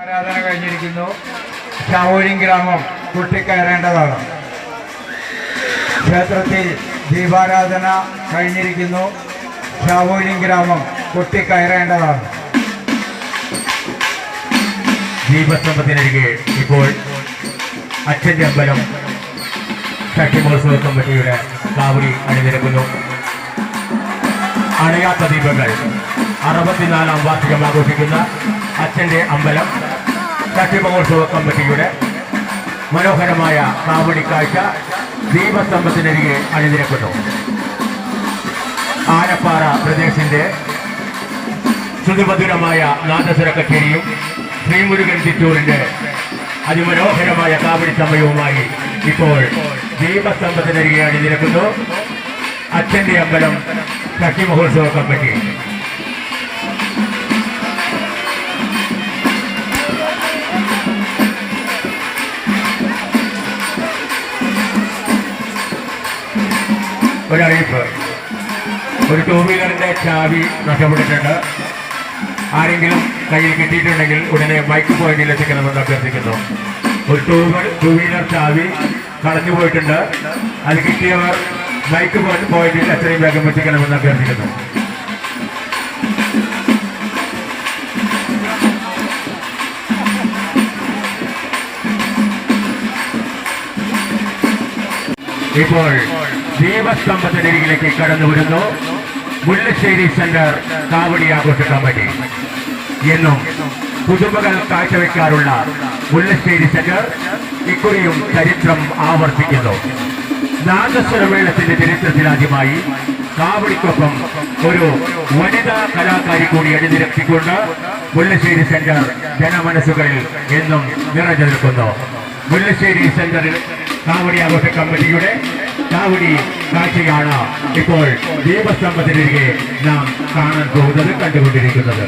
ആരാധന കഴിഞ്ഞിരിക്കുന്നു. ശാവൂരിൻ ഗ്രാമം കൊട്ടിക്കയറേണ്ടതാണ്. ക്ഷേത്രത്തിൽ ദീപാരാധന കഴിഞ്ഞിരിക്കുന്നു. ശാവൂരിൻ ഗ്രാമം കൊട്ടിക്കയറേണ്ടതാണ്. ദീപസ്തംഭത്തിനരികെ ഇപ്പോൾ അച്ഛൻ്റെ അമ്പലം ഷഷ്ടിമഹോത്സവ കമ്മിറ്റിയുടെ കാവടി അണിനിരക്കുന്നു. അണയാത്ത ദീപങ്ങൾ 64ാം വാർഷികം ആഘോഷിക്കുന്ന അച്ഛൻ്റെ അമ്പലം ഷഷ്ടിമഹോത്സവ കമ്മിറ്റിയുടെ മനോഹരമായ കാവടി കാഴ്ച ദീപസ്തംഭത്തിനരികെ അണിനിരക്കുന്നു. ആനപ്പാറ പ്രദേശിന്റെ ശ്രുതിമധുരമായ നാദസ്വര കച്ചേരിയും ശ്രീമുരുകൻ ചിറ്റൂരിന്റെ അതിമനോഹരമായ കാവടി സമയവുമായി ഇപ്പോൾ ദീപസ്തംഭത്തിനരികെ അണിനിരക്കുന്നു അച്ഛന്റെ അമ്പലം ഷഷ്ടി മഹോത്സവ കമ്മിറ്റി. ഒരറിയിപ്പ്, ഒരു ടൂ വീലറിന്റെ ചാവി നഷ്ടപ്പെട്ടിട്ടുണ്ട്. ആരെങ്കിലും കയ്യിൽ കിട്ടിയിട്ടുണ്ടെങ്കിൽ ഉടനെ ബൈക്ക് പോയിന്റിൽ എത്തിക്കണമെന്ന് അഭ്യർത്ഥിക്കുന്നു. ഒരു ടൂ വീലർ ചാവി കളഞ്ഞുപോയിട്ടുണ്ട്. അത് കിട്ടിയവർ ബൈക്ക് പോയിന്റിൽ എത്രയും വേഗം എത്തിക്കണമെന്ന് അഭ്യർത്ഥിക്കുന്നു. ഇപ്പോൾ ദീപസ്തംഭത്തിനരികിലേക്ക് കടന്നു വരുന്നു മുല്ലശ്ശേരി സെന്റർ കാവടി ആഘോഷ കമ്മിറ്റി. എന്നും പുതുമകൾ കാഴ്ചവെക്കാറുള്ള മുല്ലശ്ശേരി സെന്റർ ഇക്കുറിയും ചരിത്രം ആവർത്തിക്കുന്നു. നാദസ്വരമേളത്തിന്റെ ചരിത്രത്തിലാദ്യമായി കാവടിക്കൊപ്പം ഒരു വനിതാ കലാകാരി കൂടി അണിനിരത്തിക്കൊണ്ട് മുല്ലശ്ശേരി സെന്റർ ജനമനസ്സുകളിൽ എന്നും നിറഞ്ഞു നിൽക്കുന്നു. മുല്ലശ്ശേരി സെന്ററിൽ കാവടി ആഘോഷ കമ്മിറ്റിയുടെ കാവടി കാഴ്ചയാണ് ഇപ്പോൾ ദീപസ്തംഭത്തിനരികെ നാം കാണാൻ പോകുന്നത്, കണ്ടുകൊണ്ടിരിക്കുന്നത്.